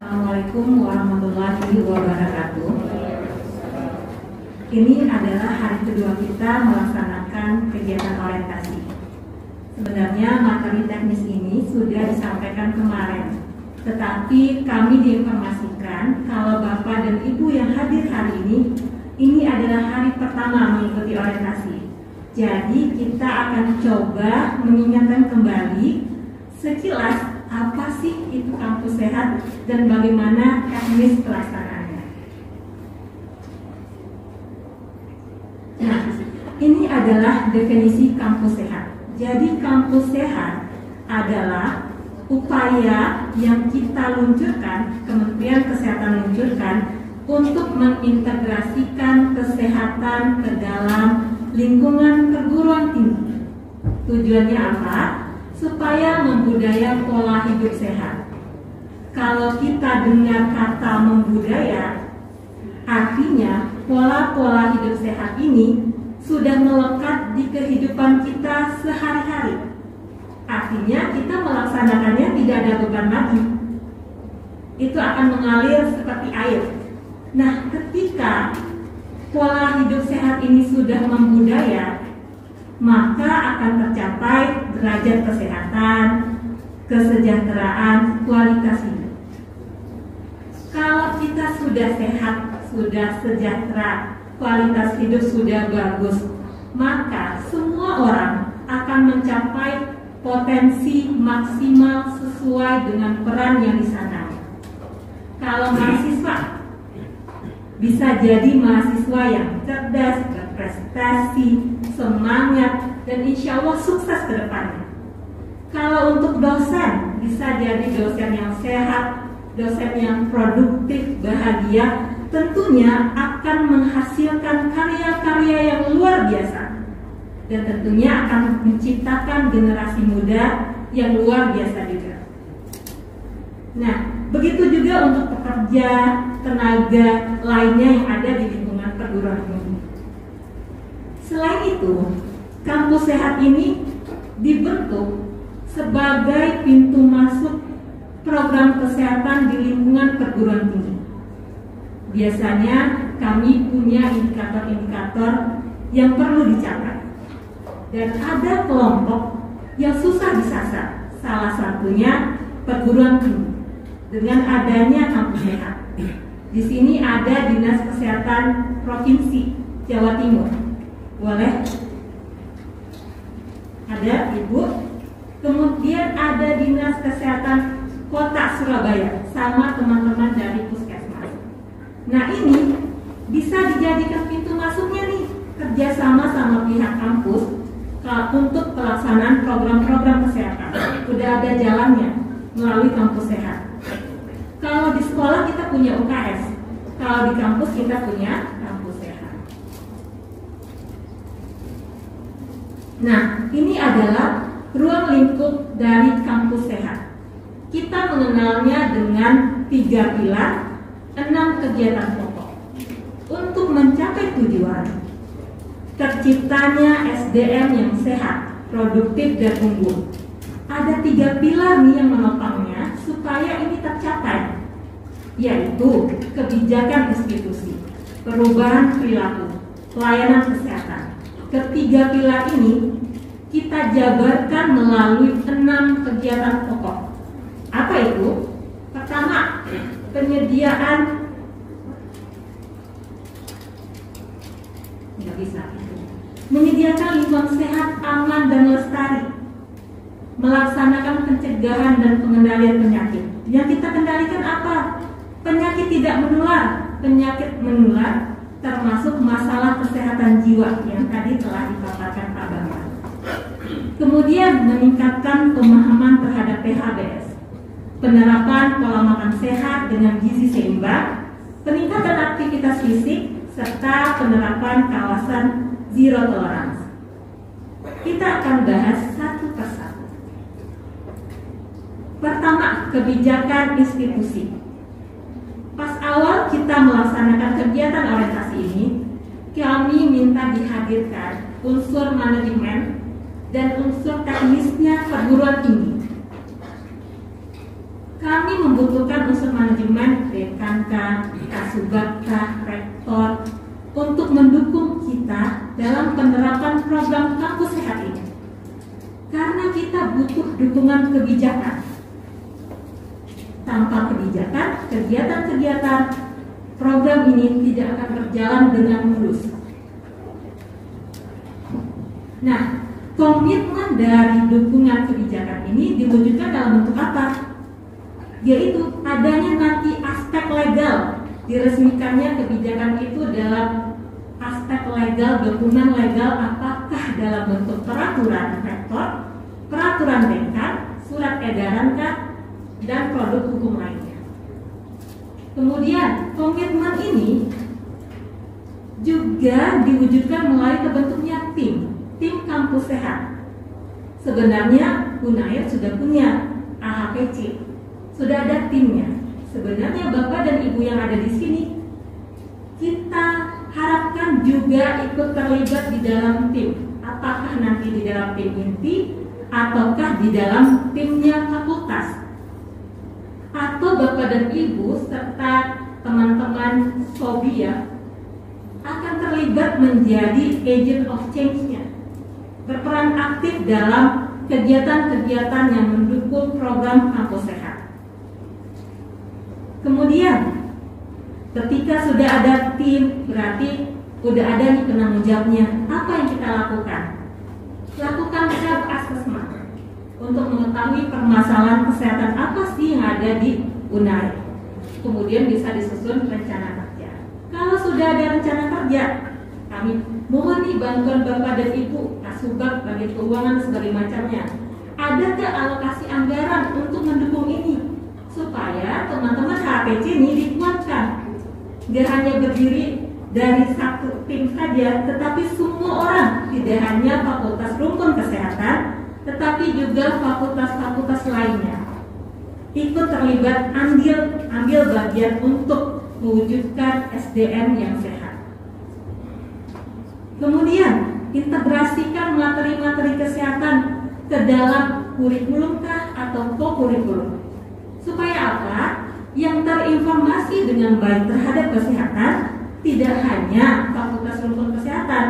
Assalamualaikum warahmatullahi wabarakatuh. Ini adalah hari kedua kita melaksanakan kegiatan orientasi. Sebenarnya materi teknis ini sudah disampaikan kemarin, tetapi kami diinformasikan kalau Bapak dan Ibu yang hadir hari ini adalah hari pertama mengikuti orientasi. Jadi kita akan coba mengingatkan kembali sekilas apa sih itu kampus sehat dan bagaimana teknis pelaksanaannya. Nah, ini adalah definisi kampus sehat. Jadi kampus sehat adalah upaya yang kita luncurkan, Kementerian Kesehatan luncurkan untuk mengintegrasikan kesehatan ke dalam lingkungan perguruan tinggi. Tujuannya apa? Supaya membudaya pola hidup sehat. Kalau kita dengar kata membudaya, artinya pola-pola hidup sehat ini sudah melekat di kehidupan kita sehari-hari. Artinya kita melaksanakannya tidak ada beban lagi. Itu akan mengalir seperti air. Nah, ketika pola hidup sehat ini sudah membudaya, maka akan tercapai derajat kesehatan, kesejahteraan, kualitas hidup. Kalau kita sudah sehat, sudah sejahtera, kualitas hidup sudah bagus, maka semua orang akan mencapai potensi maksimal sesuai dengan peran yang disandang. Kalau mahasiswa bisa jadi mahasiswa yang cerdas, berprestasi, semangat, dan insya Allah sukses ke depannya. Kalau untuk dosen, bisa jadi dosen yang sehat, dosen yang produktif, bahagia, tentunya akan menghasilkan karya-karya yang luar biasa. Dan tentunya akan menciptakan generasi muda yang luar biasa juga. Nah, begitu juga untuk pekerja, tenaga lainnya yang ada di lingkungan perguruan tinggi. Selain itu, kampus sehat ini dibentuk sebagai pintu masuk program kesehatan di lingkungan perguruan tinggi. Biasanya kami punya indikator-indikator yang perlu dicapai. Dan ada kelompok yang susah disasar, salah satunya perguruan tinggi. Dengan adanya kampus sehat, di sini ada Dinas Kesehatan Provinsi Jawa Timur. Boleh? Ada Ibu. Kemudian ada Dinas Kesehatan Kota Surabaya sama teman-teman dari Puskesmas. Nah, ini bisa dijadikan pintu masuknya nih, kerjasama sama pihak kampus untuk pelaksanaan program-program kesehatan. Udah ada jalannya melalui kampus sehat. Kalau di sekolah kita punya UKS, kalau di kampus kita punya kampus sehat. Nah, ini adalah ruang lingkup dari kampus sehat. Kita mengenalnya dengan 3 pilar, 6 kegiatan pokok. Untuk mencapai tujuan, terciptanya SDM yang sehat, produktif, dan unggul. Ada 3 pilar nih yang menopangnya supaya ini tercapai, yaitu kebijakan institusi, perubahan perilaku, pelayanan kesehatan. Ketiga pilar ini kita jabarkan melalui 6 kegiatan pokok. Apa itu? Pertama, penyediaan menyediakan lingkungan sehat, aman, dan lestari. Melaksanakan pencegahan dan pengendalian penyakit. Yang kita kendalikan apa? Penyakit tidak menular. Penyakit menular termasuk masalah kesehatan jiwa yang tadi telah dipaparkan Pak Bambang. Kemudian meningkatkan pemahaman terhadap PHBS, penerapan pola makan sehat dengan gizi seimbang, peningkatan aktivitas fisik, serta penerapan kawasan zero tolerance. Kita akan bahas satu persatu. Pertama, kebijakan institusi. Pas awal kita melaksanakan kegiatan orientasi ini, kami minta dihadirkan unsur manajemen dan unsur teknisnya perguruan tinggi. Kami membutuhkan unsur manajemen Kasubag, rektor, untuk mendukung kita dalam penerapan program kampus sehat ini. Karena kita butuh dukungan kebijakan. Tanpa kebijakan, kegiatan-kegiatan program ini tidak akan berjalan dengan mulus. Nah, komitmen dari dukungan kebijakan ini diwujudkan dalam bentuk apa? Yaitu adanya nanti aspek legal, diresmikannya kebijakan itu dalam aspek legal, dokumen legal, apakah dalam bentuk peraturan rektor, peraturan dekan, surat edaran kah, dan produk hukum lainnya. Kemudian komitmen ini juga diwujudkan melalui terbentuknya tim kampus sehat. Sebenarnya Unair sudah punya AHPC, sudah ada timnya. Sebenarnya Bapak dan Ibu yang ada di sini, kita harapkan juga ikut terlibat di dalam tim. Apakah nanti di dalam tim inti ataukah di dalam timnya fakultas? Atau Bapak dan Ibu serta teman-teman SOBI ya akan terlibat menjadi agent of change-nya, berperan aktif dalam kegiatan-kegiatan yang mendukung program kampus sehat. Kemudian ketika sudah ada tim, berarti udah ada nih penanggung jawabnya. Apa yang kita lakukan? Lakukan self assessment untuk mengetahui permasalahan kesehatan apa sih yang ada di Unair. Kemudian bisa disusun rencana kerja. Kalau sudah ada rencana kerja, kami mohon nih bantuan Bapak dan Ibu, Kasubag, bagi keuangan segala macamnya. Adakah alokasi anggaran untuk mendukung ini supaya teman-teman HPC ini dikuatkan? Gak hanya berdiri dari satu tim saja, tetapi semua orang, tidak hanya fakultas rukun kesehatan, tetapi juga fakultas-fakultas lainnya ikut terlibat, ambil bagian untuk mewujudkan SDM yang sehat. Kemudian integrasikan materi-materi kesehatan ke dalam kurikulum atau co-kurikulum. Supaya apa? Yang terinformasi dengan baik terhadap kesehatan tidak hanya fakultas rukun kesehatan,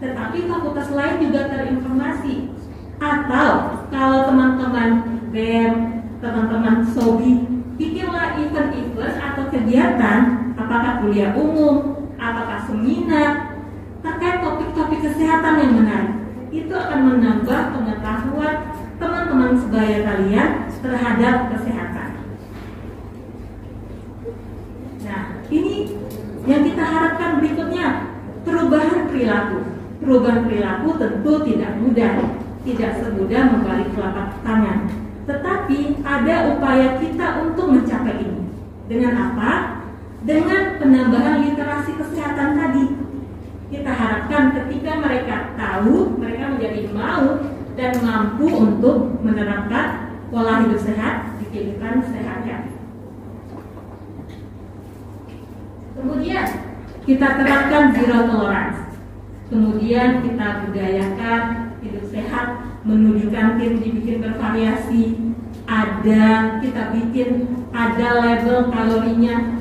tetapi fakultas lain juga terinformasi. Atau kalau teman-teman BEM, teman-teman SOBI, bikinlah event-event atau kegiatan, apakah kuliah umum, apakah seminar, terkait topik-topik kesehatan yang menarik. Itu akan menambah pengetahuan teman-teman sebaya kalian terhadap kesehatan. Nah, ini yang kita harapkan berikutnya, perubahan perilaku. Perubahan perilaku tentu tidak mudah, tidak semudah membalik telapak tangan. Tetapi ada upaya kita untuk mencapai ini. Dengan apa? Dengan penambahan literasi kesehatan tadi. Kita harapkan ketika mereka tahu, mereka menjadi mau dan mampu untuk menerapkan pola hidup sehat di kehidupan sehari-hari. Kemudian kita terapkan zero tolerance. Kemudian kita budayakan hidup sehat, menu di kantin dibikin bervariasi. Kita bikin ada label kalorinya.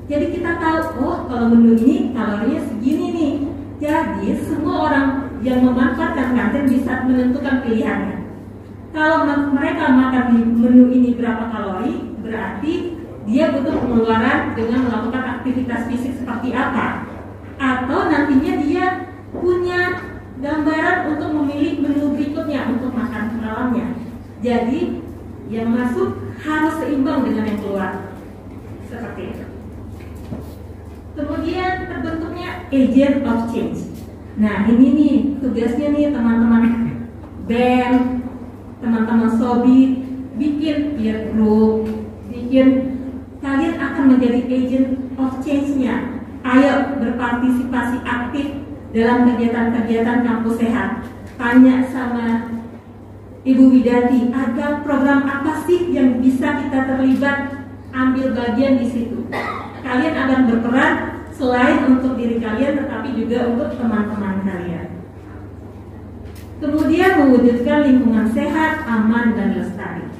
Jadi kita tahu, oh kalau menu ini kalorinya segini nih. Jadi semua orang yang memanfaatkan kantin bisa menentukan pilihannya. Kalau mereka makan di menu ini berapa kalori, berarti dia butuh pengeluaran dengan melakukan aktivitas fisik seperti apa. Atau nantinya dia punya gambaran untuk memilih menu berikutnya untuk makan malamnya. Jadi yang masuk harus seimbang dengan yang keluar. Seperti itu. Kemudian terbentuknya agent of change. Nah ini nih tugasnya nih teman-teman BEM, teman-teman SOBI, bikin peer group, kalian akan menjadi agent of change-nya. Ayo berpartisipasi aktif dalam kegiatan-kegiatan kampus sehat. Tanya sama Ibu Widati, ada program apa sih yang bisa kita terlibat, ambil bagian di situ. Kalian akan berperan selain untuk diri kalian, tetapi juga untuk teman-teman kalian. Kemudian mewujudkan lingkungan sehat, aman, dan lestari.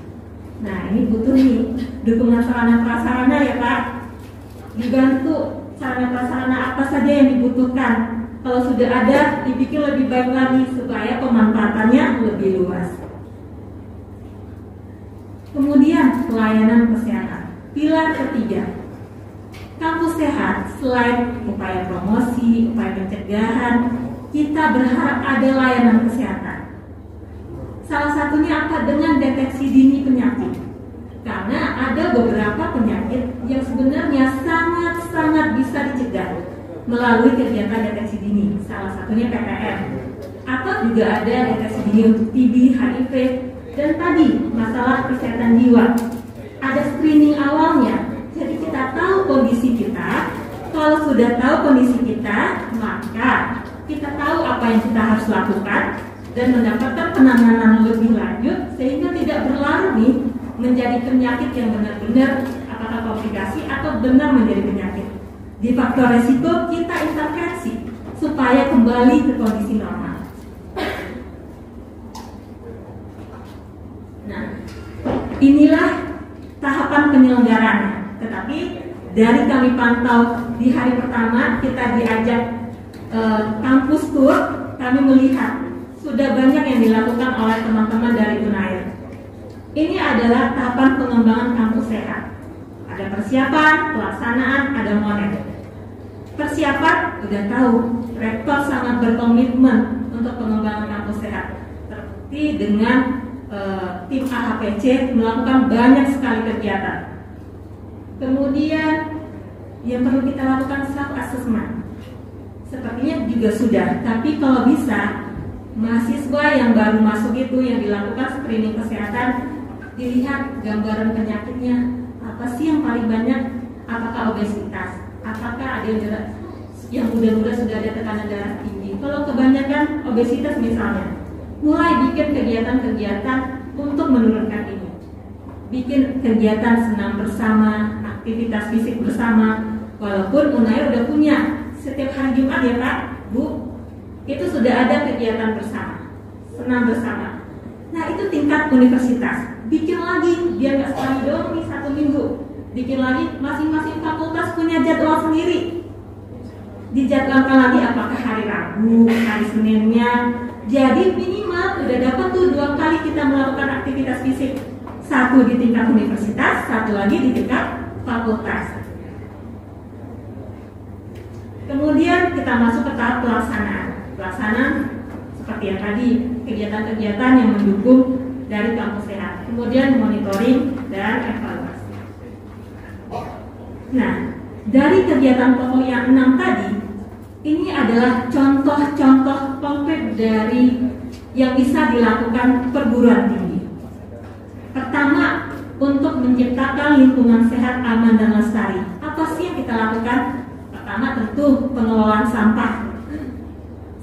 Nah ini butuh nih dukungan sarana prasarana ya Pak. Dibantu prasarana-prasarana apa saja yang dibutuhkan. Kalau sudah ada, dibikin lebih baik lagi supaya pemanfaatannya lebih luas. Kemudian pelayanan kesehatan. Pilar ketiga, kampus sehat. Selain upaya promosi, upaya pencegahan, kita berharap ada layanan kesehatan. Salah satunya apa? Dengan deteksi dini penyakit. Karena ada beberapa penyakit yang sebenarnya sangat-sangat bisa dicegah melalui kegiatan deteksi dini. Salah satunya PTM. Atau juga ada deteksi dini untuk TB, HIV, dan tadi masalah kesehatan jiwa. Ada screening awalnya. Jadi kita tahu kondisi kita. Kalau sudah tahu kondisi kita, maka kita tahu apa yang kita harus lakukan dan mendapatkan penanganan lebih lanjut sehingga tidak berlarut nih menjadi penyakit yang benar-benar apakah komplikasi atau benar menjadi penyakit. Di faktor resiko kita intervensi supaya kembali ke kondisi normal. Nah, inilah tahapan penyelenggaraannya. Tetapi dari kami pantau di hari pertama kita diajak kampus tour, kami melihat sudah banyak yang dilakukan oleh teman-teman dari Unair. Ini adalah tahapan pengembangan kampus sehat. Ada persiapan, pelaksanaan, ada monet. Persiapan udah tahu, rektor sangat berkomitmen untuk pengembangan kampus sehat. Seperti dengan tim AHPC melakukan banyak sekali kegiatan. Kemudian yang perlu kita lakukan self assessment. Sepertinya juga sudah, tapi kalau bisa mahasiswa yang baru masuk itu yang dilakukan screening kesehatan, dilihat gambaran penyakitnya apa sih yang paling banyak, apakah obesitas, apakah ada yang muda-muda sudah ada tekanan darah tinggi. Kalau kebanyakan obesitas misalnya, mulai bikin kegiatan-kegiatan untuk menurunkan ini. Bikin kegiatan senam bersama, aktivitas fisik bersama. Walaupun Unair udah punya setiap hari Jumat ya Pak, Bu, itu sudah ada kegiatan bersama, senam bersama. Nah itu tingkat universitas. Bikin lagi, biar nggak sekali doang nih 1 minggu. Bikin lagi, masing-masing fakultas punya jadwal sendiri. Dijadwalkan lagi apakah hari Rabu, hari Seninnya. Jadi minimal udah dapat tuh 2 kali kita melakukan aktivitas fisik. 1 di tingkat universitas, 1 lagi di tingkat fakultas. Kemudian kita masuk ke tahap pelaksanaan. Pelaksanaan seperti yang tadi, kegiatan-kegiatan yang mendukung dari kampus sehat. Kemudian monitoring dan evaluasi. Nah, dari kegiatan pokok yang 6 tadi, ini adalah contoh-contoh konkret dari yang bisa dilakukan perguruan tinggi. Pertama, untuk menciptakan lingkungan sehat, aman, dan lestari. Apa sih yang kita lakukan? Pertama tentu pengelolaan sampah.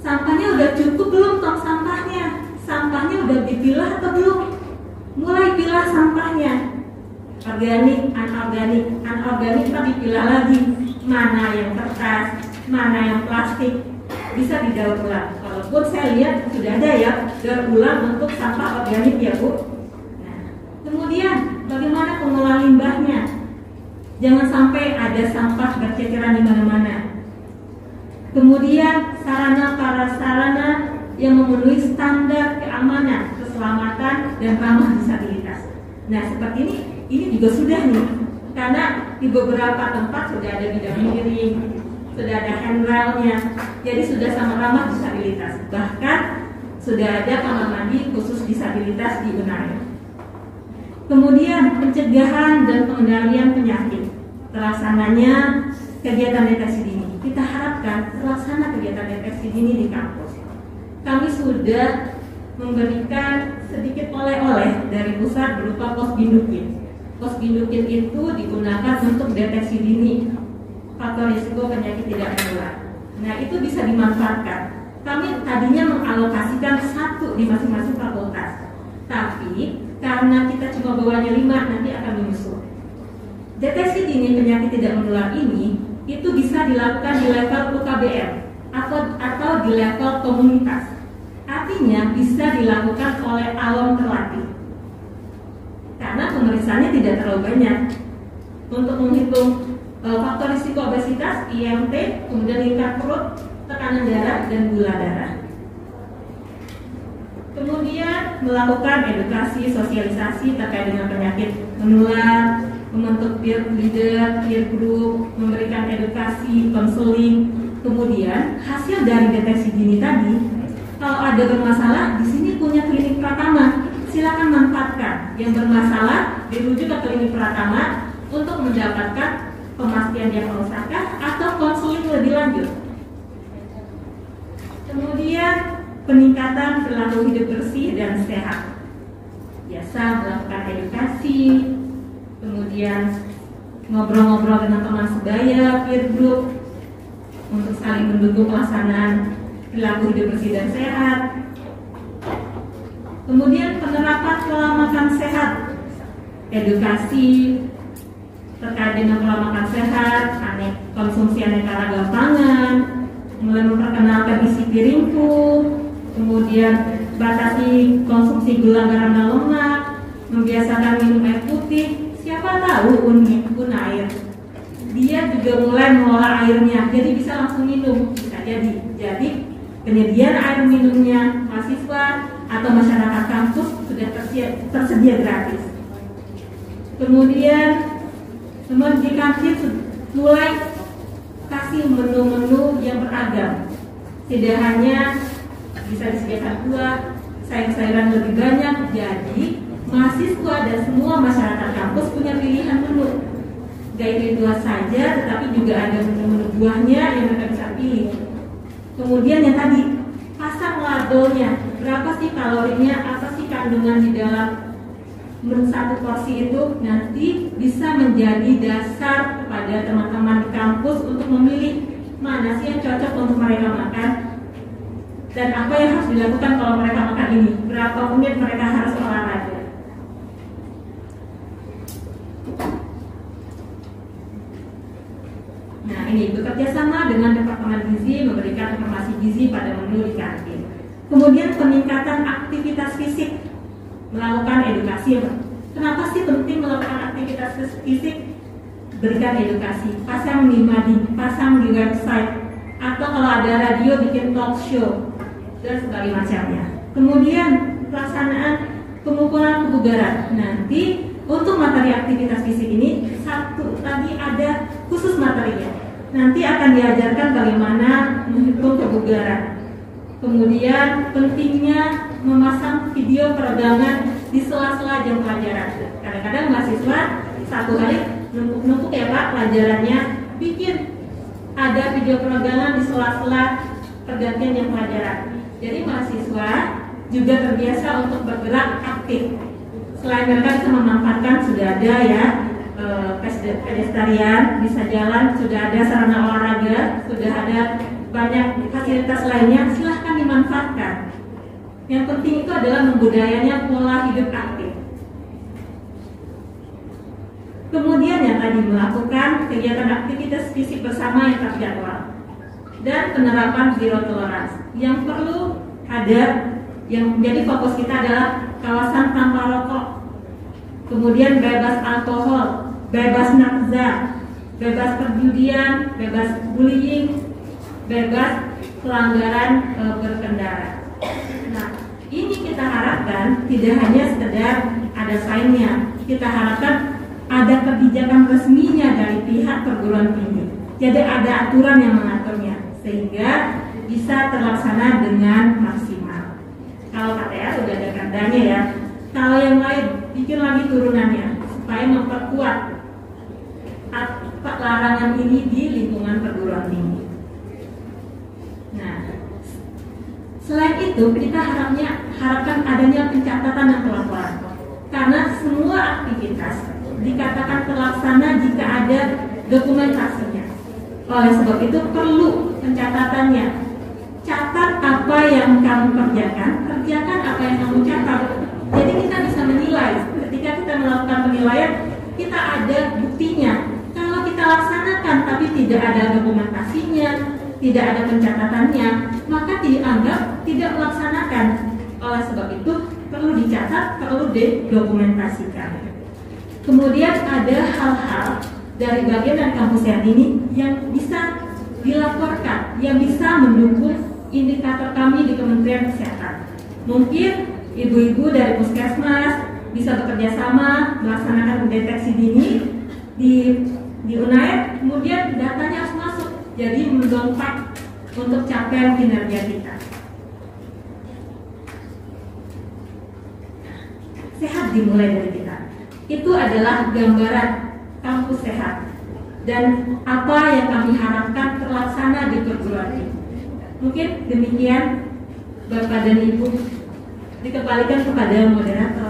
Sampahnya udah cukup belum tong sampahnya? Sampahnya udah dipilah atau belum? Mulai pilah sampahnya. Organik, anorganik kan dipilah lagi. Mana yang kertas, mana yang plastik, bisa didaur ulang. Walaupun saya lihat sudah ada ya daur ulang untuk sampah organik ya Bu. Nah, kemudian bagaimana pengelolaan limbahnya? Jangan sampai ada sampah berceceran di mana-mana. Kemudian sarana-prasarana yang memenuhi standar keamanan, keselamatan, dan ramah disabilitas. Nah, seperti ini juga sudah nih, karena di beberapa tempat sudah ada bidang miring, sudah ada handrailnya, jadi sudah sama ramah disabilitas. Bahkan sudah ada kamar mandi khusus disabilitas di Unair. Kemudian pencegahan dan pengendalian penyakit. Terlaksananya kegiatan deteksi dini. Kita harapkan terlaksana kegiatan deteksi dini di kampus. Kami sudah memberikan sedikit oleh-oleh dari pusat berupa pos bindukin. Pos bindukin itu digunakan untuk deteksi dini faktor risiko penyakit tidak menular. Nah itu bisa dimanfaatkan. Kami tadinya mengalokasikan 1 di masing-masing fakultas, tapi karena kita cuma bawanya 5 nanti akan menyusul. Deteksi dini penyakit tidak menular ini itu bisa dilakukan di level UKBM atau di level komunitas. Artinya bisa dilakukan oleh awam terlatih. Karena pemeriksaannya tidak terlalu banyak. Untuk menghitung faktor risiko obesitas keras, IMT, kemudian lingkar perut, tekanan darah, dan gula darah. Kemudian melakukan edukasi, sosialisasi terkait dengan penyakit menular, membentuk peer leader, peer group, memberikan edukasi, konseling. Kemudian hasil dari deteksi dini tadi, kalau ada bermasalah, di sini punya klinik Pratama. Silakan manfaatkan. Yang bermasalah dirujuk ke klinik Pratama untuk mendapatkan pemastian diagnosakah atau konseling lebih lanjut. Kemudian peningkatan perilaku hidup bersih dan sehat. Biasa melakukan edukasi, kemudian ngobrol-ngobrol dengan teman sebaya, peer group, untuk saling mendukung pelaksanaan perilaku hidup bersih dan sehat. Kemudian penerapan pola makan sehat, edukasi terkait dengan pola makan sehat, konsumsi aneka ragam pangan, mulai memperkenalkan isi piringku, kemudian batasi konsumsi gula, garam, dan lemak, membiasakan minum air putih. Siapa tahu un air, dia juga mulai mengolah airnya, jadi bisa langsung minum, bisa jadi. Jadi penyediaan air minumnya mahasiswa atau masyarakat kampus sudah tersedia gratis. Kemudian di kantin mulai kasih menu-menu yang beragam. Tidak hanya bisa disediakan buah, sayur-sayuran lebih banyak. Jadi mahasiswa dan semua masyarakat kampus punya pilihan menu. Gak itu saja, tetapi juga ada menu-menu buahnya yang mereka bisa pilih. Kemudian yang tadi, pasang labelnya, berapa sih kalorinya, apa sih kandungan di dalam satu porsi itu, nanti bisa menjadi dasar kepada teman-teman di kampus untuk memilih mana sih yang cocok untuk mereka makan dan apa yang harus dilakukan kalau mereka makan ini, berapa menit mereka harus olahraga. Nah, ini bekerja sama dengan Departemen Gizi memberikan informasi gizi pada menu di kantin. Kemudian peningkatan aktivitas fisik, melakukan edukasi. Kenapa sih penting melakukan aktivitas fisik? Berikan edukasi, pasang di mading, pasang di website, atau kalau ada radio bikin talk show dan sebagainya macamnya. Kemudian pelaksanaan pengukuran kebugaran. Nanti untuk materi aktivitas fisik ini satu lagi ada khusus materinya. Nanti akan diajarkan bagaimana menghitung kebugaran. Kemudian pentingnya memasang video peregangan di sela-sela jam pelajaran. Kadang-kadang mahasiswa satu hari numpuk ya Pak pelajarannya, bikin ada video peregangan di sela-sela pergantian jam pelajaran. Jadi mahasiswa juga terbiasa untuk bergerak aktif. Selain mereka bisa memanfaatkan, sudah ada ya pedestrian, bisa jalan, sudah ada sarana olahraga, sudah ada banyak fasilitas lainnya, silahkan dimanfaatkan. Yang penting itu adalah membudayanya pola hidup aktif. Kemudian yang tadi melakukan kegiatan aktivitas fisik bersama yang terjadwal dan penerapan zero tolerance. Yang perlu ada, yang menjadi fokus kita adalah kawasan tanpa rokok, kemudian bebas alkohol, bebas narkoba, bebas perjudian, bebas bullying, bebas pelanggaran berkendara. Nah, ini kita harapkan tidak hanya sekedar ada sign-nya, kita harapkan ada kebijakan resminya dari pihak perguruan tinggi. Jadi ada aturan yang mengaturnya sehingga bisa terlaksana dengan maksimal. Kalau KTA sudah ada kandanya ya. Kalau yang lain bikin lagi turunannya supaya memperkuat larangan ini di lingkungan perguruan tinggi. Nah, selain itu kita harapkan adanya pencatatan dan pelaporan. Karena semua aktivitas dikatakan terlaksana jika ada dokumentasinya. Oleh sebab itu perlu pencatatannya. Catat apa yang kamu kerjakan apa yang kamu catat. Jadi kita bisa menilai. Ketika kita melakukan penilaian, kita ada buktinya. Kalau kita laksanakan tapi tidak ada dokumentasinya, tidak ada pencatatannya, maka dianggap tidak melaksanakan. Oleh sebab itu perlu dicatat, perlu didokumentasikan. Kemudian ada hal-hal dari bagian dari kampus sehat ini yang bisa dilaporkan, yang bisa mendukung indikator kami di Kementerian Kesehatan. Mungkin ibu-ibu dari puskesmas bisa bekerja sama melaksanakan deteksi dini di UNAID, kemudian datanya harus masuk, jadi mendongkrak untuk capaian kinerja kita. Sehat dimulai dari kita. Itu adalah gambaran kampus sehat dan apa yang kami harapkan terlaksana di perguruan ini. Mungkin demikian Bapak dan Ibu, dikembalikan kepada moderator.